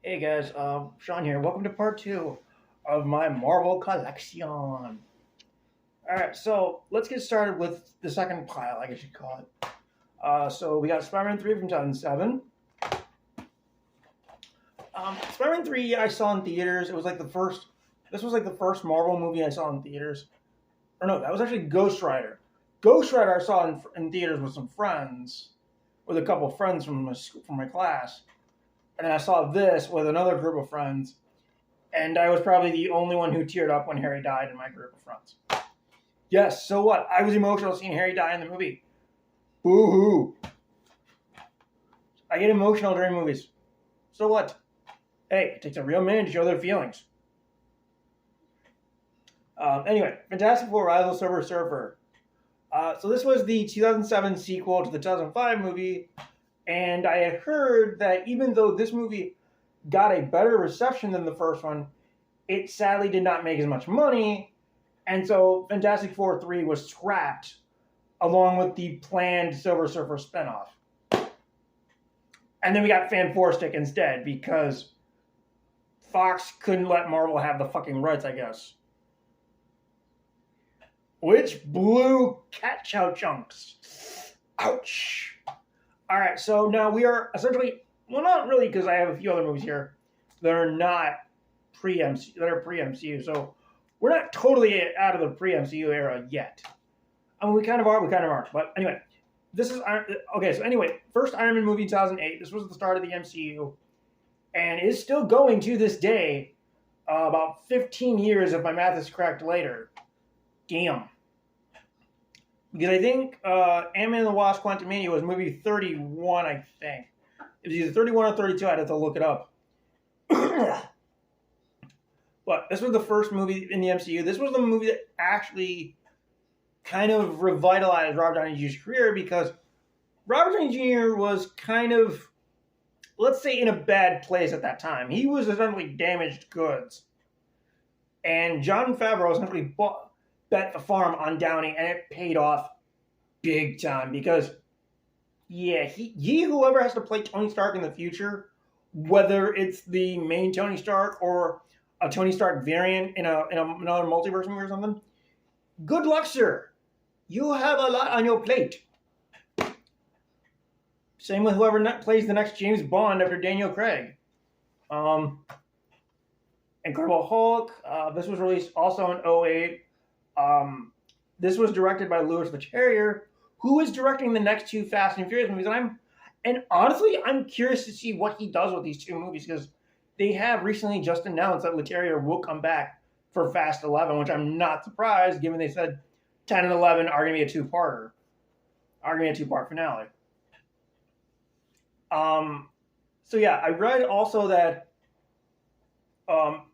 Hey guys, Sean here. Welcome to part two of my Marvel collection. All right, so let's get started with the second pile, I guess you'd call it. So we got Spider-Man 3 from 2007. Spider-Man 3 I saw in theaters. It was like the first. This was like the first Marvel movie I saw in theaters. Or no, that was actually Ghost Rider. Ghost Rider I saw in theaters with some friends, with a couple of friends from my class, and then I saw this with another group of friends. And I was probably the only one who teared up when Harry died in my group of friends. Yes, so what? I was emotional seeing Harry die in the movie. Boo hoo. I get emotional during movies. So what? Hey, it takes a real man to show their feelings. Anyway, Fantastic Four Rise of the Silver Surfer. So this was the 2007 sequel to the 2005 movie, and I had heard that even though this movie got a better reception than the first one, it sadly did not make as much money, and so Fantastic Four 3 was scrapped along with the planned Silver Surfer spinoff. And then we got Fan Four Stick instead because Fox couldn't let Marvel have the fucking rights, I guess. Which blew cat chow chunks. Ouch. All right, so now we are essentially, well, not really, because I have a few other movies here that are not pre-MCU. So we're not totally out of the pre-MCU era yet. I mean, we kind of are, we kind of aren't. But anyway, this is okay. So anyway, first Iron Man movie in 2008. This was the start of the MCU, and is still going to this day. About 15 years, if my math is correct. Later, damn. Because I think Ant-Man and the Wasp: Quantumania was movie 31. I think it was either 31 or 32. I'd have to look it up. But this was the first movie in the MCU. This was the movie that actually kind of revitalized Robert Downey Jr.'s career, because Robert Downey Jr. was kind of, let's say, in a bad place at that time. He was essentially damaged goods. And Jon Favreau essentially bet the farm on Downey, and it paid off big time because, yeah, whoever has to play Tony Stark in the future, whether it's the main Tony Stark or a Tony Stark variant in another multiverse movie or something, good luck, sir. You have a lot on your plate. Same with whoever plays the next James Bond after Daniel Craig. Incredible Hulk. This was released also in 2008. This was directed by Louis Leterrier, who is directing the next two Fast and Furious movies. And honestly, I'm curious to see what he does with these two movies, because they have recently just announced that Leterrier will come back for Fast 11, which I'm not surprised, given they said 10 and 11 are going to be a two-parter. Are going to be a two-part finale. So yeah, I read also that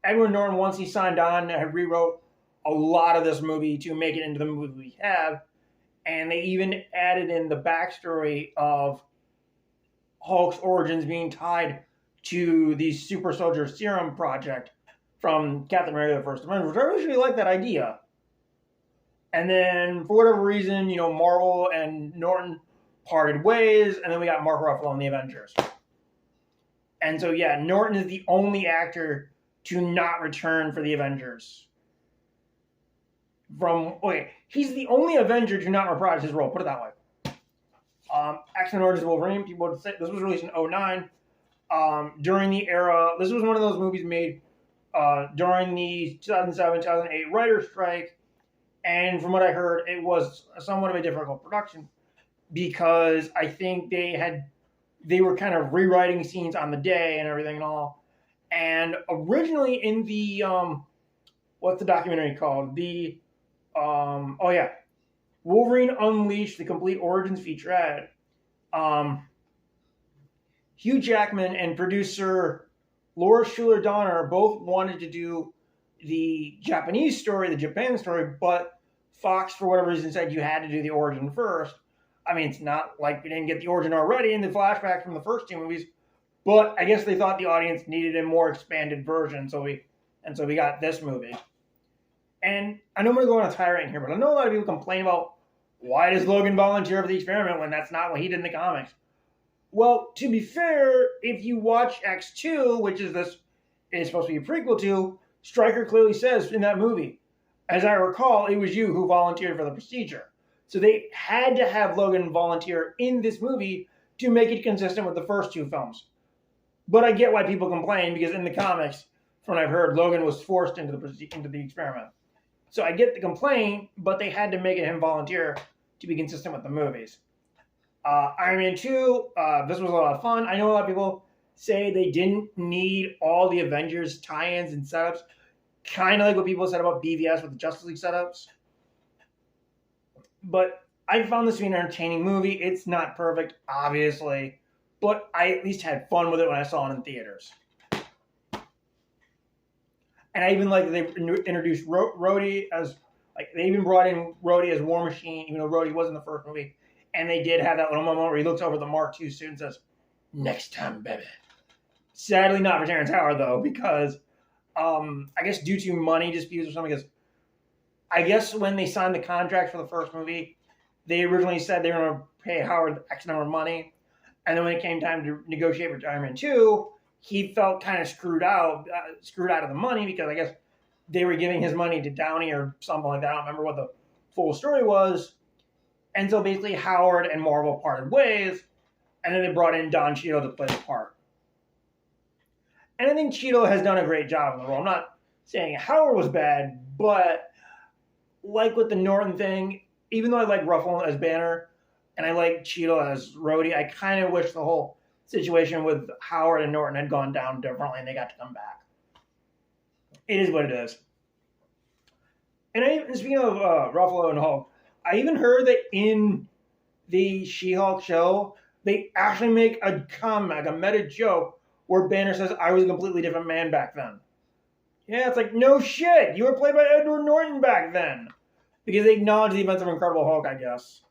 Edward Norton, once he signed on, had rewrote a lot of this movie to make it into the movie we have, and they even added in the backstory of Hulk's origins being tied to the Super Soldier Serum project from Captain America: The First Avenger, which I really like that idea. And then, for whatever reason, Marvel and Norton parted ways, and then we got Mark Ruffalo in the Avengers. And so, yeah, Norton is the only actor to not return for the Avengers. He's the only Avenger to not reprise his role, put it that way. X-Men Origins Wolverine, people would say, this was released in 2009. During the era, this was one of those movies made during the 2007-2008 writer's strike, and from what I heard, it was somewhat of a difficult production, because I think they were kind of rewriting scenes on the day and everything and all. And originally in the what's the documentary called? Wolverine Unleashed: The Complete Origins featurette. Hugh Jackman and producer Laura Schuler Donner both wanted to do the Japanese story, the Japan story, but Fox, for whatever reason, said you had to do the origin first. I mean, it's not like we didn't get the origin already in the flashbacks from the first two movies, but I guess they thought the audience needed a more expanded version, so we got this movie. And I know I'm going to go on a tirade here, but I know a lot of people complain about, why does Logan volunteer for the experiment when that's not what he did in the comics? Well, to be fair, if you watch X2, which is supposed to be a prequel to, Stryker clearly says in that movie, as I recall, it was you who volunteered for the procedure. So they had to have Logan volunteer in this movie to make it consistent with the first two films. But I get why people complain, because in the comics, from what I've heard, Logan was forced into the experiment. So I get the complaint, but they had to make it him volunteer to be consistent with the movies. Iron Man 2, this was a lot of fun. I know a lot of people say they didn't need all the Avengers tie-ins and setups, kind of like what people said about BVS with the Justice League setups. But I found this to be an entertaining movie. It's not perfect, obviously, but I at least had fun with it when I saw it in theaters. And I even like that they introduced Rhodey as, like, they even brought in Rhodey as War Machine, even though Rhodey was in the first movie. And they did have that little moment where he looks over the Mark II suit and says, "Next time, baby." Sadly, not for Terrence Howard, though, because I guess due to money disputes or something, because I guess when they signed the contract for the first movie, they originally said they were going to pay Howard X number of money. And then when it came time to negotiate for Iron Man 2, he felt kind of screwed out of the money, because I guess they were giving his money to Downey or something like that. I don't remember what the full story was. And so basically Howard and Marvel parted ways, and then they brought in Don Cheadle to play the part. And I think Cheadle has done a great job in the role. I'm not saying Howard was bad, but like with the Norton thing, even though I like Ruffalo as Banner, and I like Cheadle as Rhodey, I kind of wish the whole situation with Howard and Norton had gone down differently and they got to come back. It is what it is. And speaking of Ruffalo and Hulk, I even heard that in the She-Hulk show, they actually make a comeback, a meta joke, where Banner says, "I was a completely different man back then." Yeah, it's like, no shit, you were played by Edward Norton back then. Because they acknowledge the events of Incredible Hulk, I guess.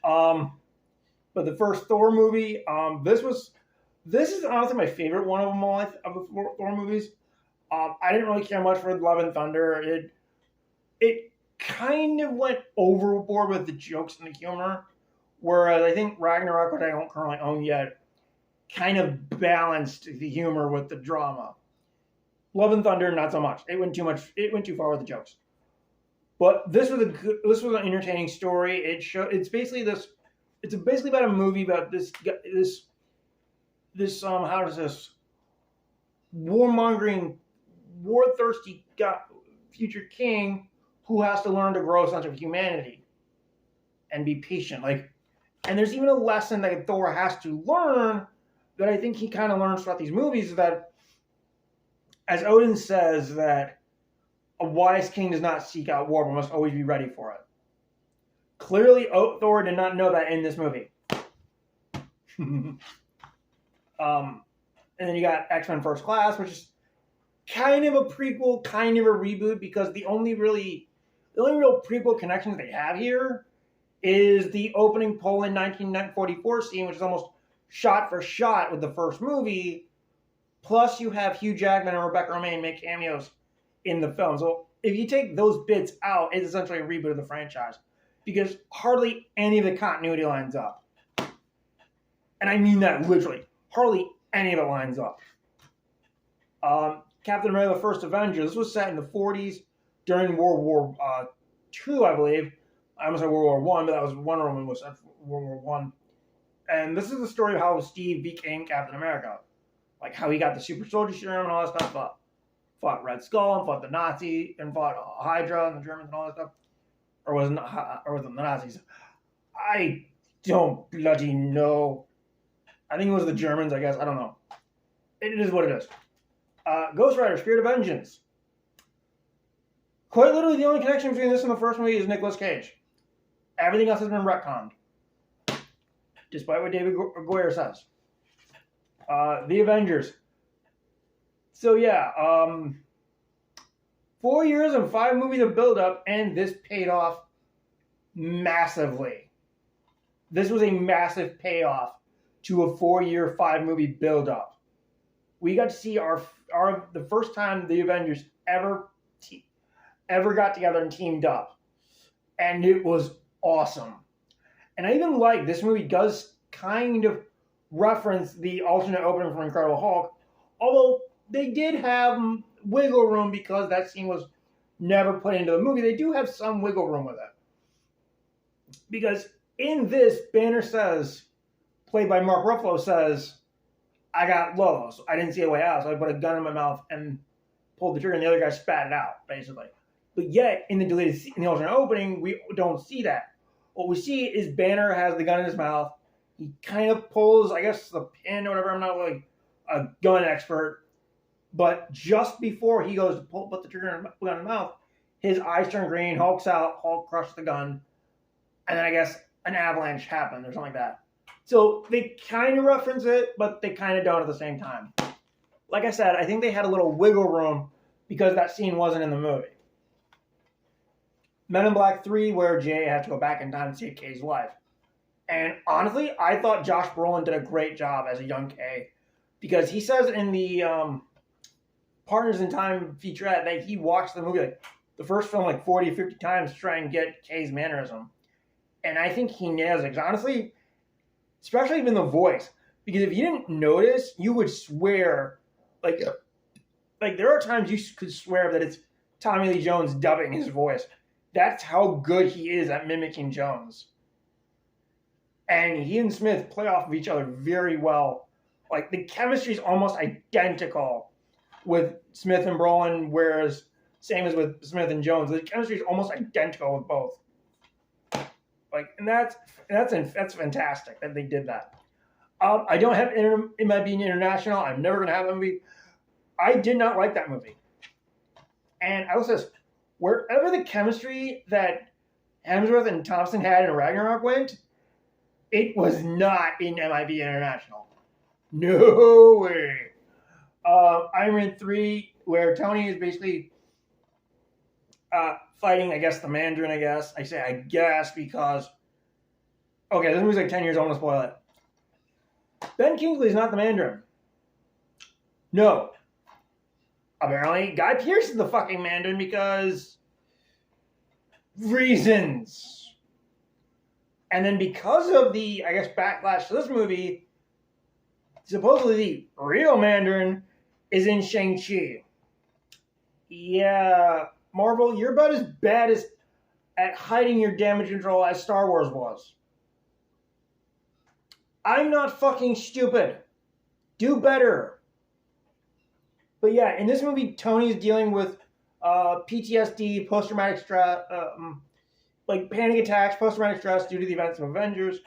But the first Thor movie, this is honestly my favorite one of them all, of the Thor movies. I didn't really care much for Love and Thunder. It kind of went overboard with the jokes and the humor, whereas I think Ragnarok, which I don't currently own yet, kind of balanced the humor with the drama. Love and Thunder, not so much. It went too far with the jokes. But this was an entertaining story. It's basically about a movie about this how does this warmongering, war-thirsty future king who has to learn to grow a sense of humanity and be patient. And there's even a lesson that Thor has to learn that I think he kind of learns throughout these movies, is that, as Odin says, that a wise king does not seek out war, but must always be ready for it. Clearly, Thor did not know that in this movie. And then you got X-Men First Class, which is kind of a prequel, kind of a reboot, because the only real prequel connections they have here is the opening Poland 1944 scene, which is almost shot for shot with the first movie. Plus, you have Hugh Jackman and Rebecca Romijn make cameos in the film. So if you take those bits out, it's essentially a reboot of the franchise, because hardly any of the continuity lines up. And I mean that literally. Hardly any of it lines up. Captain America: The First Avenger. This was set in the 40s during World War II, I believe. I almost said World War I, but that was Wonder Woman was set for World War I. And this is the story of how Steve became Captain America. Like how he got the super soldier serum and all that stuff. Fought Red Skull and fought the Nazi and fought Hydra and the Germans and all that stuff. Or was it the Nazis? I don't bloody know. I think it was the Germans, I guess. I don't know. It is what it is. Ghost Rider: Spirit of Vengeance. Quite literally, the only connection between this and the first movie is Nicolas Cage. Everything else has been retconned, despite what David Goyer says. The Avengers. So yeah, 4 years and 5 movies of build-up, and this paid off massively. This was a massive payoff to a 4-year, 5-movie build-up. We got to see the first time the Avengers ever got together and teamed up, and it was awesome. And I even like this movie does kind of reference the alternate opening for Incredible Hulk, although they did have wiggle room because that scene was never put into the movie. They do have some wiggle room with it. Because in this, Banner says, played by Mark Ruffalo, says, I got low, so I didn't see a way out, so I put a gun in my mouth and pulled the trigger, and the other guy spat it out, basically. But yet, in the alternate opening, we don't see that. What we see is Banner has the gun in his mouth. He kind of pulls, I guess, the pin or whatever. I'm not like a gun expert. But just before he goes to put the trigger in his mouth, his eyes turn green, Hulk's out, Hulk crushes the gun, and then I guess an avalanche happened or something like that. So they kind of reference it, but they kind of don't at the same time. Like I said, I think they had a little wiggle room because that scene wasn't in the movie. Men in Black 3, where Jay had to go back in time to save Kay's life. And honestly, I thought Josh Brolin did a great job as a young Kay, because he says in the Partners in Time featurette that he watched the movie, like the first film, like 40, 50 times to try and get Kay's mannerism. And I think he nails it. Because honestly, especially even the voice, because if you didn't notice, you would swear, like there are times you could swear that it's Tommy Lee Jones dubbing his voice. That's how good he is at mimicking Jones. And he and Smith play off of each other very well. Like, the chemistry is almost identical with Smith and Brolin, whereas same as with Smith and Jones. The chemistry is almost identical with both. Like, and that's fantastic that they did that. I don't have MIB International. I'm never going to have a movie. I did not like that movie. And I will say this, wherever the chemistry that Hemsworth and Thompson had in Ragnarok went, it was not in MIB International. No way. Iron Man 3, where Tony is basically fighting, I guess, the Mandarin, I guess. I say I guess because, okay, this movie's like 10 years old, I'm going to spoil it. Ben Kingsley is not the Mandarin. No. Apparently, Guy Pearce is the fucking Mandarin because reasons. And then because of the, I guess, backlash to this movie, supposedly the real Mandarin is in Shang-Chi. Yeah, Marvel, you're about as bad at hiding your damage control as Star Wars was. I'm not fucking stupid. Do better. But yeah, in this movie, Tony's dealing with PTSD, post-traumatic stress, like panic attacks, post-traumatic stress due to the events of Avengers,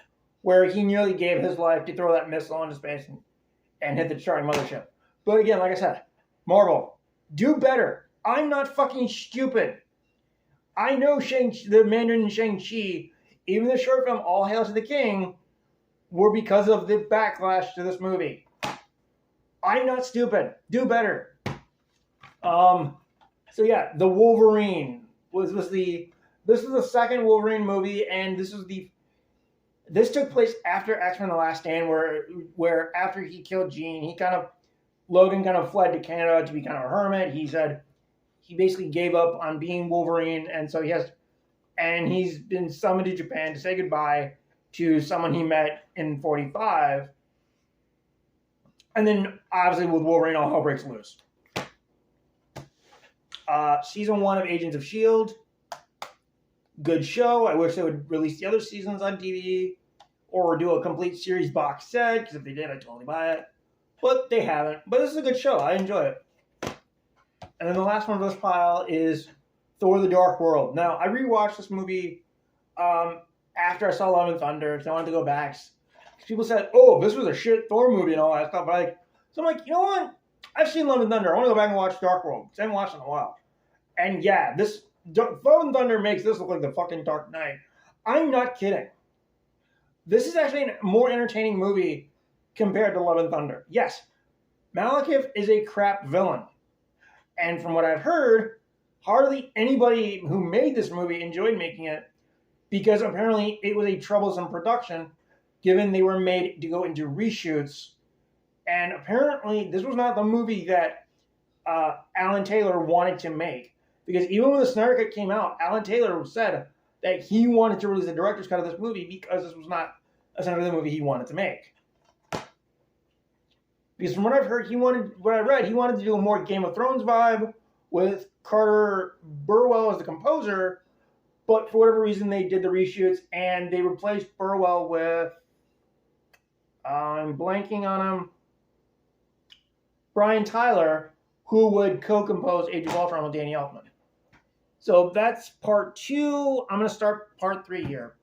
where he nearly gave his life to throw that missile into space and hit the charting mothership. But again, like I said, Marvel, do better. I'm not fucking stupid. I know the Mandarin in Shang-Chi, even the short film All Hail to the King, were because of the backlash to this movie. I'm not stupid. Do better. So yeah, the Wolverine this was the second Wolverine movie, and this took place after X-Men: The Last Stand, where after he killed Jean, Logan kind of fled to Canada to be kind of a hermit. He said he basically gave up on being Wolverine, and so he's been summoned to Japan to say goodbye to someone he met in 45. And then, obviously, with Wolverine, all hell breaks loose. Season 1 of Agents of S.H.I.E.L.D. Good show. I wish they would release the other seasons on DVD or do a complete series box set, because if they did, I'd totally buy it. But they haven't. But this is a good show. I enjoy it. And then the last one of this pile is Thor: The Dark World. Now, I rewatched this movie after I saw Love and Thunder, because I wanted to go back. People said, oh, this was a shit Thor movie and all that stuff. So I'm like, you know what? I've seen Love and Thunder. I want to go back and watch Dark World, because I haven't watched it in a while. And yeah, Love and Thunder makes this look like the fucking Dark Knight. I'm not kidding. This is actually a more entertaining movie compared to Love and Thunder. Yes, Malekith is a crap villain. And from what I've heard, hardly anybody who made this movie enjoyed making it, because apparently it was a troublesome production, given they were made to go into reshoots. And apparently this was not the movie that Alan Taylor wanted to make. Because even when the Snyder Cut came out, Alan Taylor said that he wanted to release the director's cut of this movie because this was not essentially the movie he wanted to make. Because from what I've heard, what I read, he wanted to do a more Game of Thrones vibe with Carter Burwell as the composer, but for whatever reason, they did the reshoots and they replaced Burwell with, I'm blanking on him, Brian Tyler, who would co-compose Age of Ultron with Danny Elfman. So that's part 2. I'm going to start part 3 here.